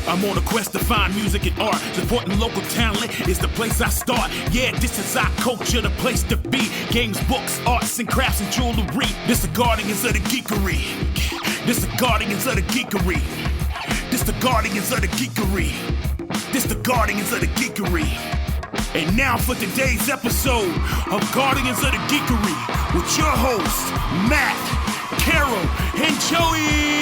I'm on a quest to find music and art. Supporting local talent is the place I start. Yeah, this is our culture, the place to be. Games, books, arts and crafts and jewelry. This the guardians of the geekery. This the guardians of the geekery. This the guardians of the geekery. This the guardians of the geekery. And now for today's episode of Guardians of the Geekery with your hosts, Matt, Carol, and Joey.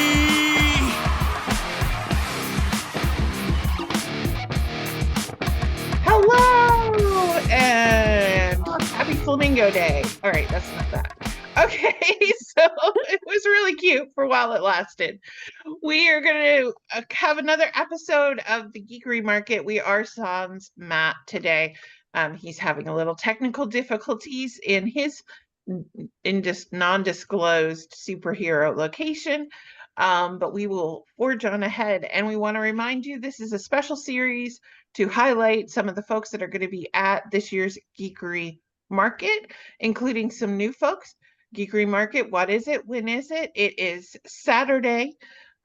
Hello, and happy Flamingo Day. All right, that's not that. Okay, so it was really cute for while it lasted. We are going to have another episode of the Geekery Market. We are sans Matt today. He's having a little technical difficulties in his non-disclosed superhero location. But we will forge on ahead. And we want to remind you, this is a special series to highlight some of the folks that are going to be at this year's Geekery Market, including some new folks. Geekery Market, what is it? When is it? It is Saturday,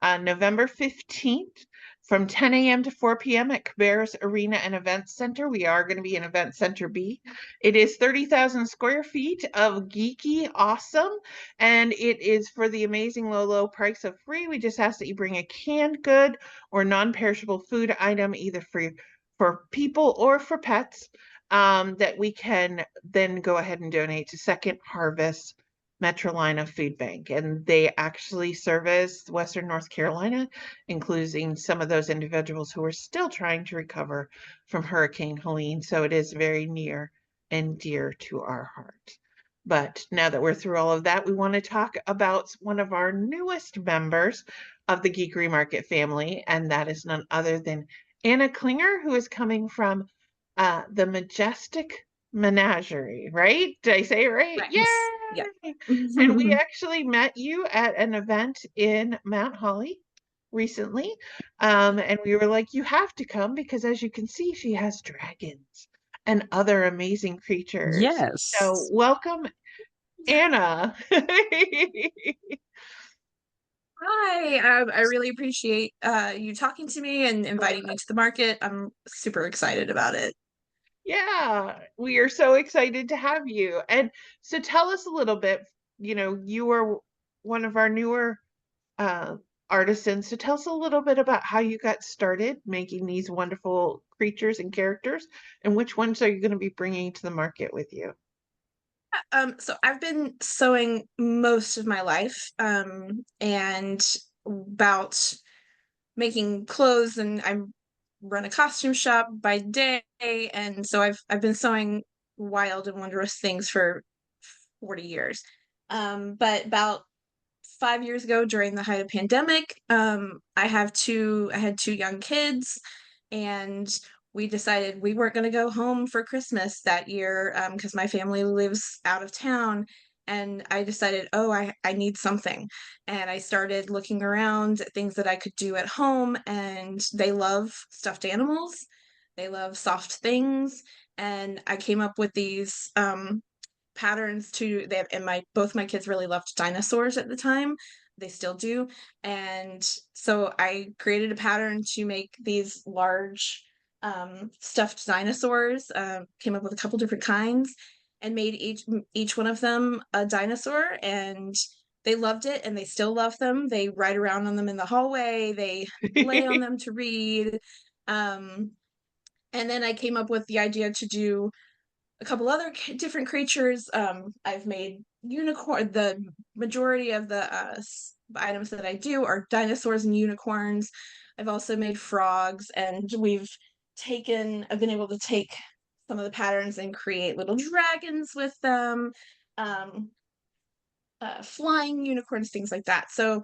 November 15th from 10 a.m. to 4 p.m. at Cabarrus Arena and Events Center. We are going to be in Event Center B. It is 30,000 square feet of geeky awesome, and it is for the amazing low price of free. We just ask that you bring a canned good or non-perishable food item, either for people or for pets, that we can then go ahead and donate to Second Harvest Metrolina Food Bank. And they actually service Western North Carolina, including some of those individuals who are still trying to recover from Hurricane Helene. So it is very near and dear to our heart. But now that we're through all of that, we want to talk about one of our newest members of the Geekery Market family, and that is none other than Anna Klinger, who is coming from the Majestic Menagerie, right? Did I say it right? Right. Yay! Yeah. And we actually met you at an event in Mount Holly recently. And we were like, you have to come because, as you can see, she has dragons and other amazing creatures. Yes. So welcome, Anna. Hi. I really appreciate you talking to me and inviting me to the market. I'm super excited about it. Yeah, we are so excited to have you. And so tell us a little bit, you are one of our newer artisans. So tell us a little bit about how you got started making these wonderful creatures and characters, and which ones are you going to be bringing to the market with you? So I've been sewing most of my life, and about making clothes, and I run a costume shop by day, and so I've been sewing wild and wondrous things for 40 years. But about 5 years ago, during the height of pandemic, I had two young kids, and we decided we weren't going to go home for Christmas that year, because my family lives out of town. And I decided, oh, I need something. And I started looking around at things that I could do at home, and they love stuffed animals. They love soft things. And I came up with these patterns and both my kids really loved dinosaurs at the time. They still do. And so I created a pattern to make these large stuffed dinosaurs, came up with a couple different kinds, and made each one of them a dinosaur. And they loved it, and they still love them. They ride around on them in the hallway. They lay on them to read. And then I came up with the idea to do a couple other different creatures. I've made unicorn. The majority of the items that I do are dinosaurs and unicorns. I've also made frogs, and I've been able to take some of the patterns and create little dragons with them, flying unicorns, things like that. So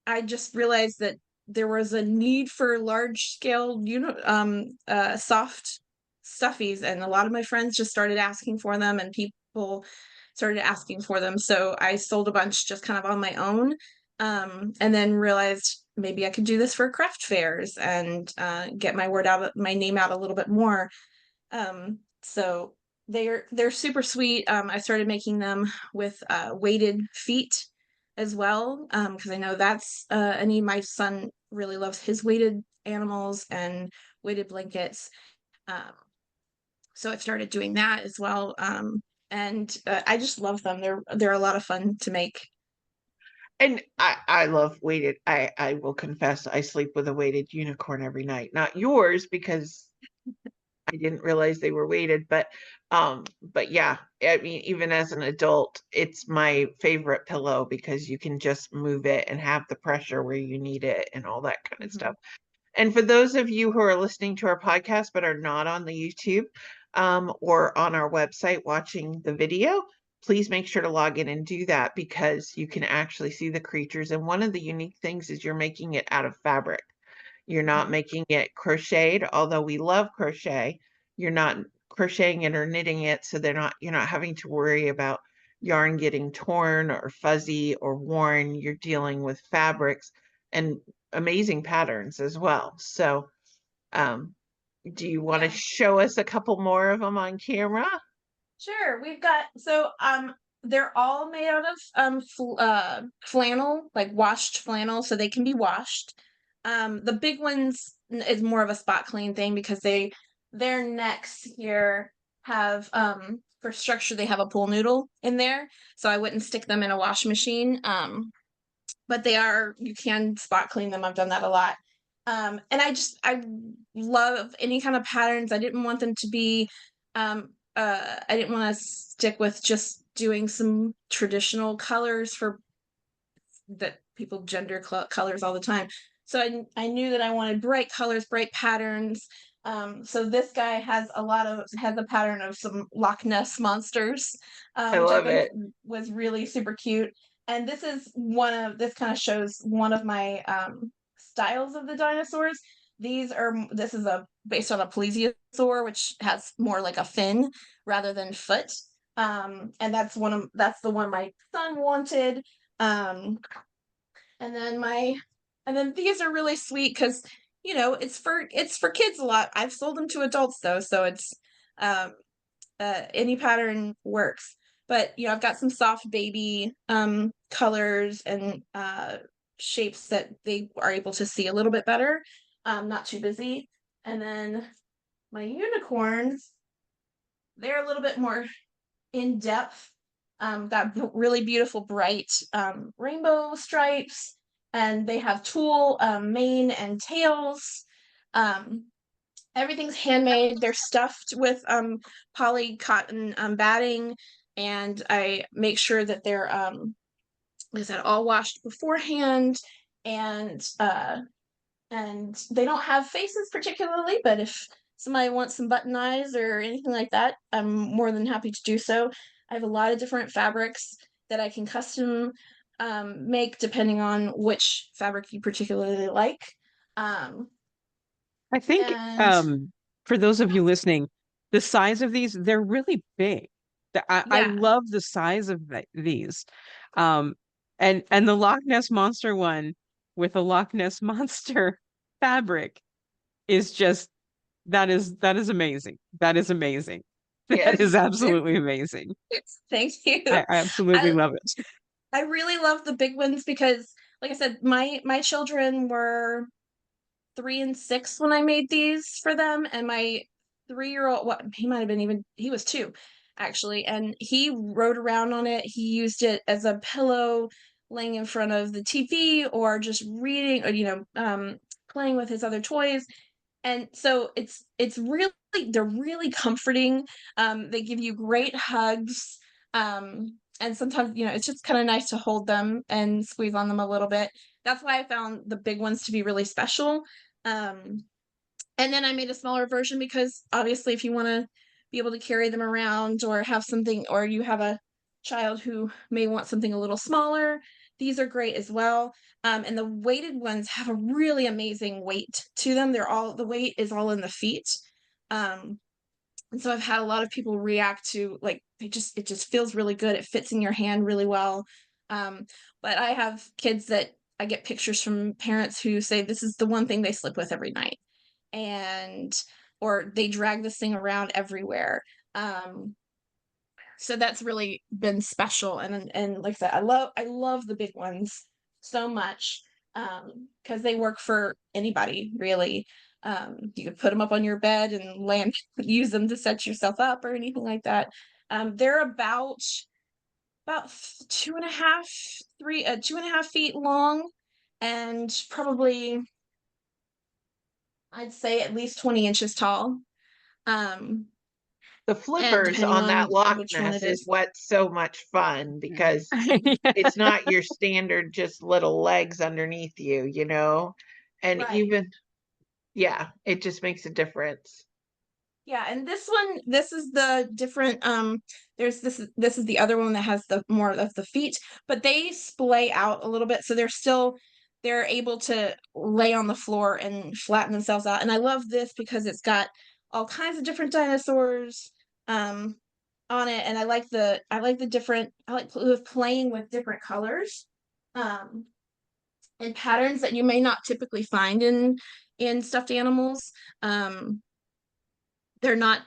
I just realized that there was a need for large scale, soft stuffies, and a lot of my friends just started asking for them, and people started asking for them. So I sold a bunch just kind of on my own, and then realized maybe I could do this for craft fairs and get my name out a little bit more. So they're super sweet. I started making them with weighted feet as well, because I know that's a need. My son really loves his weighted animals and weighted blankets. Um, so I've started doing that as well. And I just love them. They're a lot of fun to make. And I love weighted. I will confess, I sleep with a weighted unicorn every night. Not yours, because I didn't realize they were weighted, but yeah, I mean, even as an adult, it's my favorite pillow because you can just move it and have the pressure where you need it and all that kind of stuff. And for those of you who are listening to our podcast but are not on the YouTube, or on our website watching the video, please make sure to log in and do that, because you can actually see the creatures. And one of the unique things is you're making it out of fabric. You're not Mhm. making it crocheted, although we love crochet. You're not crocheting it or knitting it, so you're not having to worry about yarn getting torn or fuzzy or worn. You're dealing with fabrics and amazing patterns as well. So, do you want to Yeah. show us a couple more of them on camera? Sure, we've got they're all made out of flannel, like washed flannel, so they can be washed. The big ones is more of a spot clean thing because their necks here have for structure they have a pool noodle in there, so I wouldn't stick them in a wash machine. But you can spot clean them. I've done that a lot. And I love any kind of patterns. I didn't want them to be I didn't want to stick with just doing some traditional colors for that people gender colors all the time. So I knew that I wanted bright colors, bright patterns. So this guy has a pattern of some Loch Ness monsters, I which I love think it. was really super cute. And this kind of shows one of my styles of the dinosaurs. This is a based on a plesiosaur, which has more like a fin rather than foot. And that's the one my son wanted. Um, and then these are really sweet because it's for kids a lot. I've sold them to adults though, so it's um any pattern works. But I've got some soft baby colors and shapes that they are able to see a little bit better. Not too busy. And then my unicorns, they're a little bit more in depth. Got really beautiful bright rainbow stripes, and they have tulle mane and tails. Um, Everything's handmade. They're stuffed with poly cotton batting, and I make sure that they're like I said, all washed beforehand, and they don't have faces particularly, but if somebody wants some button eyes or anything like that, I'm more than happy to do so. I have a lot of different fabrics that I can custom make depending on which fabric you particularly like. Um, I think and for those of you listening, the size of these, they're really big. I yeah, love the size of these. Um, and the Loch Ness Monster one with a Loch Ness Monster fabric is just that is amazing. That is amazing. That is Yes. absolutely amazing. thank you. I absolutely I love it. I really love the big ones because, like I said, my children were 3 and 6 when I made these for them, and my 3-year-old, what he might have been even he was 2 actually, and he rode around on it. He used it as a pillow, laying in front of the TV or just reading, or playing with his other toys. And so it's really they're really comforting. They give you great hugs. And sometimes, it's just kind of nice to hold them and squeeze on them a little bit. That's why I found the big ones to be really special. Um, and then I made a smaller version because obviously if you want to be able to carry them around or have something, or you have a child who may want something a little smaller, these are great as well. And the weighted ones have a really amazing weight to them. The weight is all in the feet. Um, and so I've had a lot of people react to, like, it just feels really good. It fits in your hand really well. Um, but I have kids that I get pictures from parents who say this is the one thing they sleep with every night, and or they drag this thing around everywhere. Um, so that's really been special. And like I said, I love the big ones so much. because they work for anybody, really. You could put them up on your bed and land, use them to set yourself up or anything like that. They're about 2.5, 2.5 feet long, and probably, I'd say, at least 20 inches tall. The And flippers depending on on that Loch which one Ness it is is. what's so much fun because Yeah. it's not your standard just little legs underneath you, you know? And Right. even, yeah, it just makes a difference. Yeah, and this is the different, there's this is the other one that has the more of the feet, but they splay out a little bit, so they're able to lay on the floor and flatten themselves out. And I love this because it's got all kinds of different dinosaurs on it, and I like the different, playing with different colors and patterns that you may not typically find in stuffed animals. They're not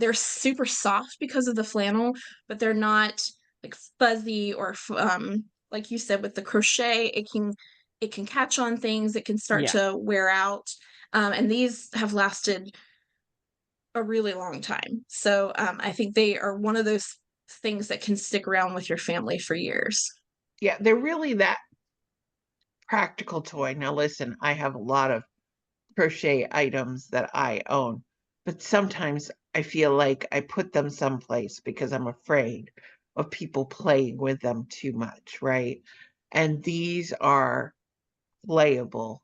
they're super soft because of the flannel, but they're not like fuzzy or like you said with the crochet, it can catch on things, it can start Yeah. to wear out. And these have lasted a really long time. So I think they are one of those things that can stick around with your family for years. Yeah, they're really that practical toy. Now, listen, I have a lot of crochet items that I own, but sometimes I feel like I put them someplace because I'm afraid of people playing with them too much, right? And these are playable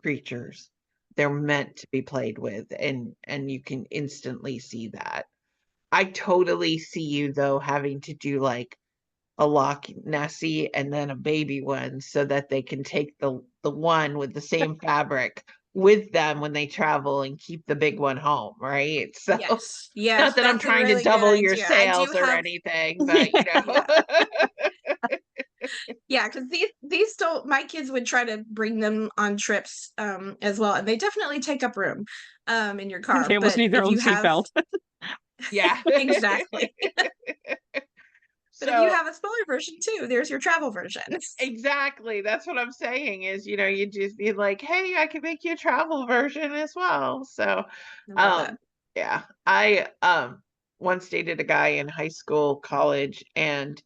creatures. They're meant to be played with, and you can instantly see that. I totally see you though having to do like a Loch Nessie and then a baby one so that they can take the one with the same fabric with them when they travel and keep the big one home, right? So Yes. Yes, not that I'm that's a trying to really good double your idea. I do sales or have anything, but you know. yeah. Yeah, because these don't, my kids would try to bring them on trips as well, and they definitely take up room in your car. They almost But need their if own you have seatbelt. Yeah. exactly. But if you So have a smaller version too, there's your travel version. exactly, that's what I'm saying is, you know, you just be like, hey, I can make you a travel version as well. So I love that. um yeah, I once dated a guy in high school, college, and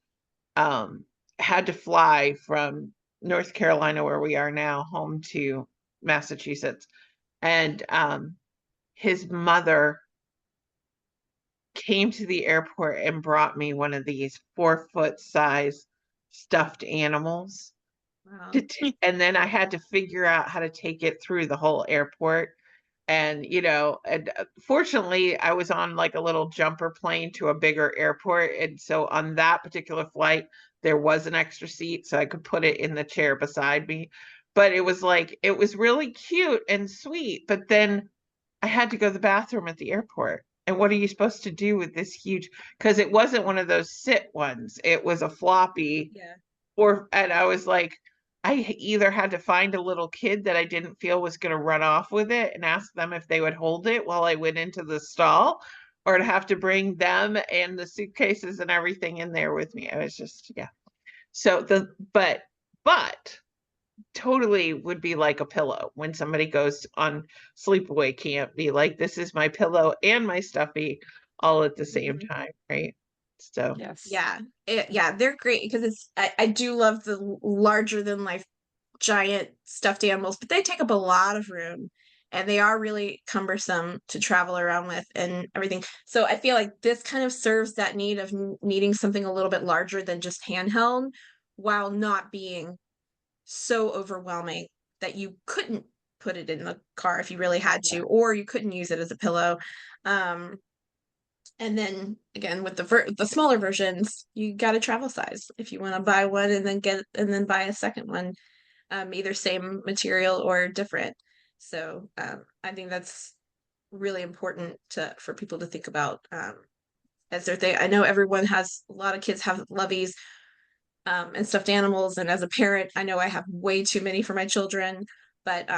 um had to fly from North Carolina, where we are now, home to Massachusetts. And his mother came to the airport and brought me one of these 4-foot size stuffed animals. Wow. And then I had to figure out how to take it through the whole airport. And, you know, and fortunately, I was on like a little jumper plane to a bigger airport. And so on that particular flight, there was an extra seat so I could put it in the chair beside me. But it was like, it was really cute and sweet. But then I had to go to the bathroom at the airport. And what are you supposed to do with this huge? Because it wasn't one of those sit ones, it was a floppy. Yeah. And I was like, I either had to find a little kid that I didn't feel was going to run off with it and ask them if they would hold it while I went into the stall, or to have to bring them and the suitcases and everything in there with me. I was just, yeah. So but totally would be like a pillow when somebody goes on sleepaway camp, be like, this is my pillow and my stuffy all at the same Mhm. time, right? So Yes. Yeah. Yeah, they're great because I do love the larger than life giant stuffed animals, but they take up a lot of room and they are really cumbersome to travel around with and everything. So I feel like this kind of serves that need of needing something a little bit larger than just handheld while not being so overwhelming that you couldn't put it in the car if you really had to, yeah. or you couldn't use it as a pillow. Um, and then again with the smaller versions, you got a travel size if you want to buy one and then buy a second one, either same material or different. So I think that's really important for people to think about as their thing. I know everyone has a lot of kids have loveys and stuffed animals, and as a parent, I know I have way too many for my children. But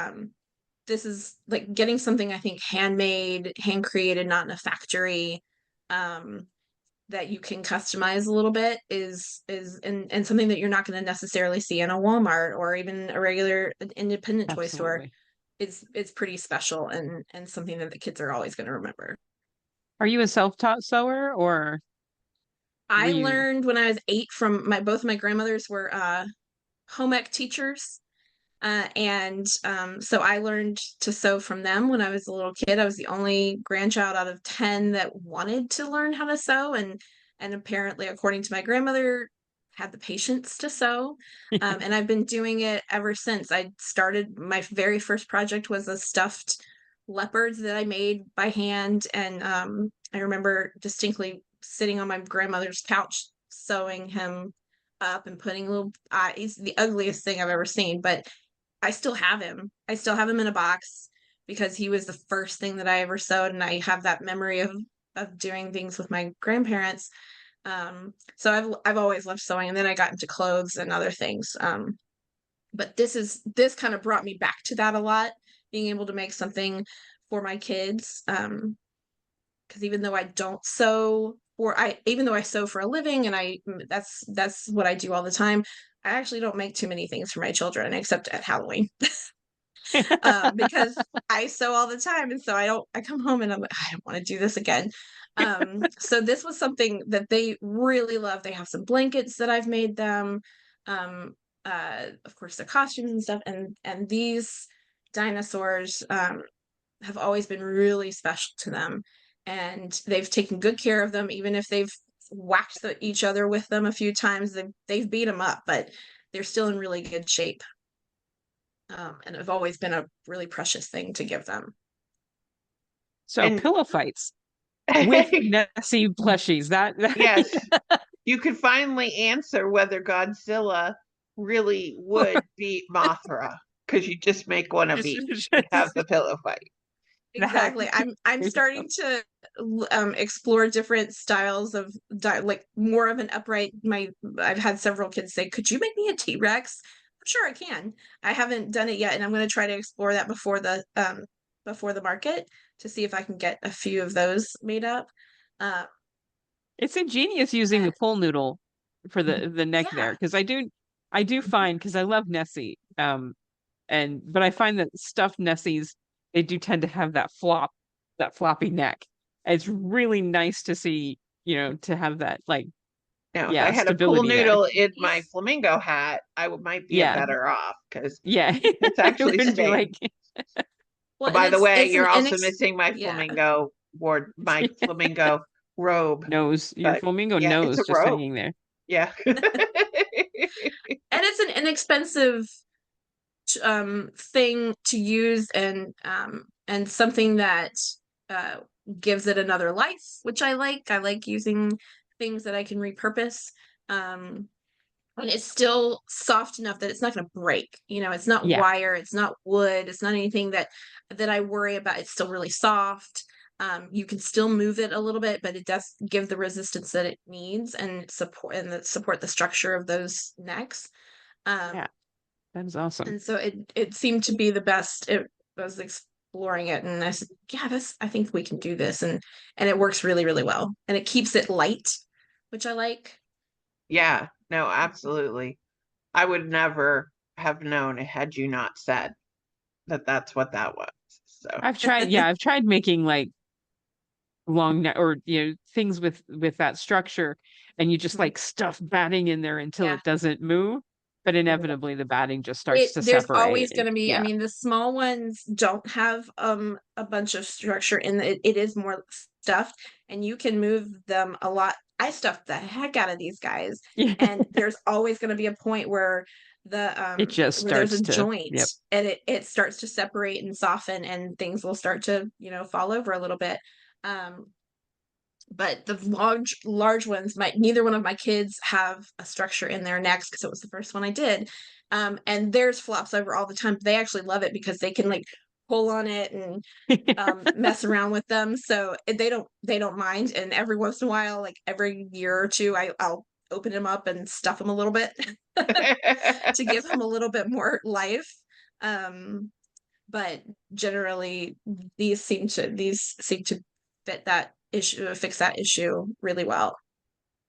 this is like getting something I think handmade, hand created, not in a factory. Um, that you can customize a little bit is and something that you're not going to necessarily see in a Walmart or even a regular independent toy store. Absolutely. It's pretty special and something that the kids are always going to remember. Are you a self-taught sewer, or were I you? learned when I was 8 from both of my grandmothers were home ec teachers. And so I learned to sew from them when I was a little kid. I was the only grandchild out of 10 that wanted to learn how to sew, and apparently, according to my grandmother, had the patience to sew. And I've been doing it ever since. I started, my very first project was a stuffed leopard that I made by hand, and I remember distinctly sitting on my grandmother's couch sewing him up and putting little he's the ugliest thing I've ever seen, but I still have him. I still have him in a box because he was the first thing that I ever sewed, and I have that memory of doing things with my grandparents. So I've always loved sewing, and then I got into clothes and other things. But this kind of brought me back to that a lot, being able to make something for my kids. Because even though I don't sew, even though I sew for a living, and that's what I do all the time, I actually don't make too many things for my children except at Halloween. Because I sew all the time, and so I come home and I'm like, I don't want to do this again. So this was something that they really love. They have some blankets that I've made them, of course their costumes and stuff, and these dinosaurs have always been really special to them, and they've taken good care of them, even if they've whacked each other with them a few times. They've beat them up, but they're still in really good shape. And have always been a really precious thing to give them. So And- pillow fights with Nessie plushies. That Yes, you could finally answer whether Godzilla really would beat Mothra, because you just make one of each and have the pillow fight. Exactly. I'm starting to explore different styles of like more of an upright. I've had several kids say, "Could you make me a T-Rex?" I'm sure I can. I haven't done it yet, and I'm going to try to explore that before the market to see if I can get a few of those made up. It's ingenious using the pool noodle for the neck there, because I do find, because I love Nessie, but I find that stuffed Nessies, they do tend to have that floppy neck. It's really nice to see, to have that, like, Now, if I had a pool stability there. noodle in my flamingo hat, might be better off, because it's actually It would be staying. like, Well, By the way, it's you're an also missing my flamingo my flamingo robe. nose, your But, flamingo yeah, nose it's a just robe. hanging there. Yeah. And it's an inexpensive thing to use, and something that gives it another life, which I like. I like using things that I can repurpose. And it's still soft enough that it's not going to break. It's not wire, it's not wood, it's not anything that I worry about. It's still really soft. You can still move it a little bit, but it does give the resistance that it needs and support the structure of those necks. That is awesome. And so it seemed to be the best. I was exploring it, and I said, yeah, I think we can do this, and it works really, really well, and it keeps it light, which I like. Yeah, no, absolutely. I would never have known it had you not said that that's what that was. So I've tried making like long neck, or things with that structure, and you just like stuff batting in there until it doesn't move, but inevitably the batting just starts to There's separate. always going to be, I mean, the small ones don't have a bunch of structure in it. It is more stuffed, and you can move them a lot. I stuffed the heck out of these guys, and there's always going to be a point where it just where there's a starts to joint, and it starts to separate and soften, and things will start to fall over a little bit. But the large ones, neither one of my kids have a structure in their necks, because it was the first one I did. And theirs flops over all the time. They actually love it because they can like pull on it and mess around with them. So they don't mind. And every once in a while, like every year or two, I'll open them up and stuff them a little bit to give them a little bit more life. But generally, these seem to fit that issue, fix that issue really well.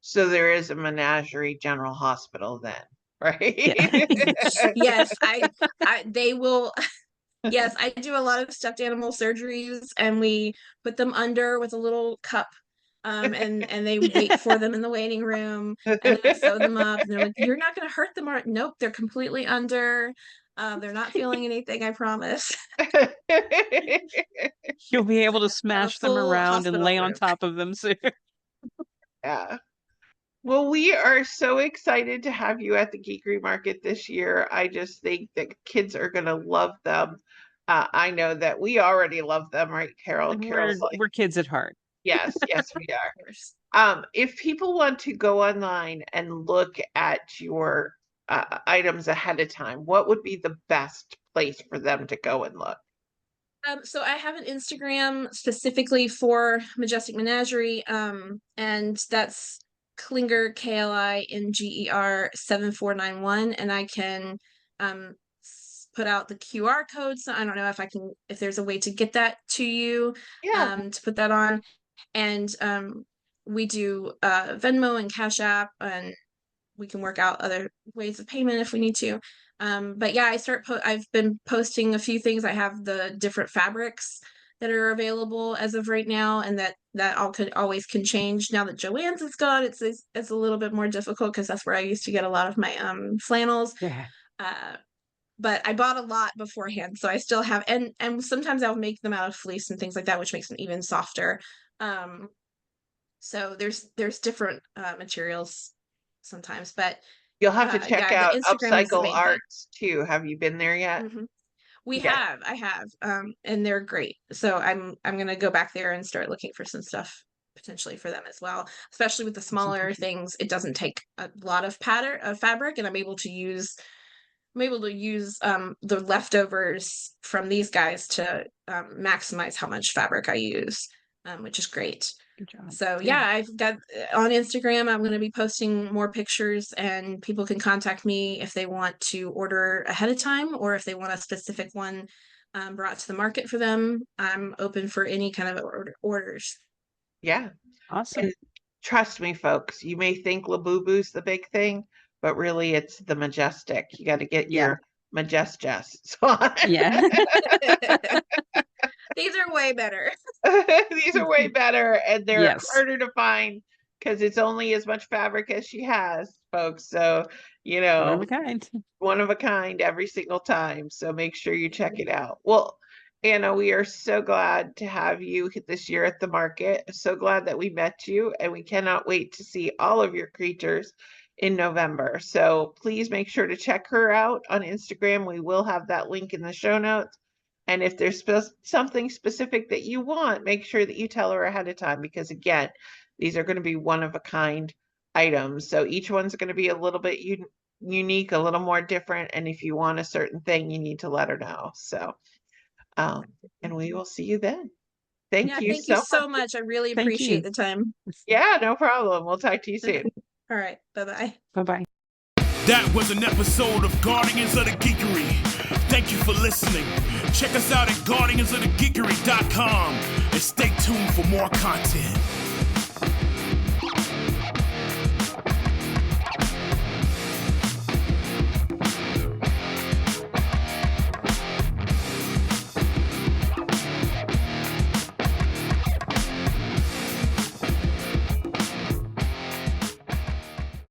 So there is a Menagerie General Hospital then, right? Yes, they will. Yes, I do a lot of stuffed animal surgeries, and we put them under with a little cup, and they wait for them in the waiting room, and then I sew them up, and they're like, "You're not going to hurt them, or nope, they're completely under. They're not feeling anything, I promise." You'll be able to smash them full around and hospital lay on room. top of them soon. Yeah. Well, we are so excited to have you at the Geekery Market this year. I just think that kids are going to love them. I know that we already love them, right, Carol? Carol's like, We're kids at heart. yes, yes, we are. Of course. If people want to go online and look at your items ahead of time, what would be the best place for them to go and look? So I have an Instagram specifically for Majestic Menagerie, and that's Klinger, KLINGER 7491, and I can put out the QR code. So I don't know if there's a way to get that to you, Yeah. to put that on. And we do Venmo and Cash App, and we can work out other ways of payment if we need to. But yeah, I've been posting a few things. I have the different fabrics that are available as of right now, and that always can change. Now that Joann's is gone, it's a little bit more difficult because that's where I used to get a lot of my flannels. Yeah. But I bought a lot beforehand, so I still have, and sometimes I'll make them out of fleece and things like that, which makes them even softer. So there's different materials sometimes, but You'll have to check yeah, out the Instagram is the Upcycle main thing. Arts too. Have you been there yet? I have, and they're great. So I'm gonna go back there and start looking for some stuff potentially for them as well. Especially with the smaller things, it doesn't take a lot of fabric, and I'm able to use the leftovers from these guys to maximize how much fabric I use, which is great. Good job. So yeah, I've got on Instagram, I'm going to be posting more pictures, and people can contact me if they want to order ahead of time, or if they want a specific one brought to the market for them. I'm open for any kind of orders. Yeah. Awesome. And trust me, folks, you may think Labubu's the big thing, but really it's the Majestic. You got to get your Majestic on. Yeah. These are way better. These are way better, and they're Yes. harder to find because it's only as much fabric as she has, folks. So, One of a kind. one of a kind every single time. So make sure you check it out. Well, Anna, we are so glad to have you this year at the market. So glad that we met you, and we cannot wait to see all of your creatures in November. So please make sure to check her out on Instagram. We will have that link in the show notes. And if there's something specific that you want, make sure that you tell her ahead of time, because again, these are going to be one of a kind items. So each one's going to be a little bit unique, a little more different. And if you want a certain thing, you need to let her know. So, and we will see you then. Thank you so much. I really appreciate the time. Yeah, no problem. We'll talk to you soon. All right. Bye-bye. Bye-bye. That was an episode of Guardians of the Geekery. Thank you for listening. Check us out at guardiansofthegeekery.com and stay tuned for more content.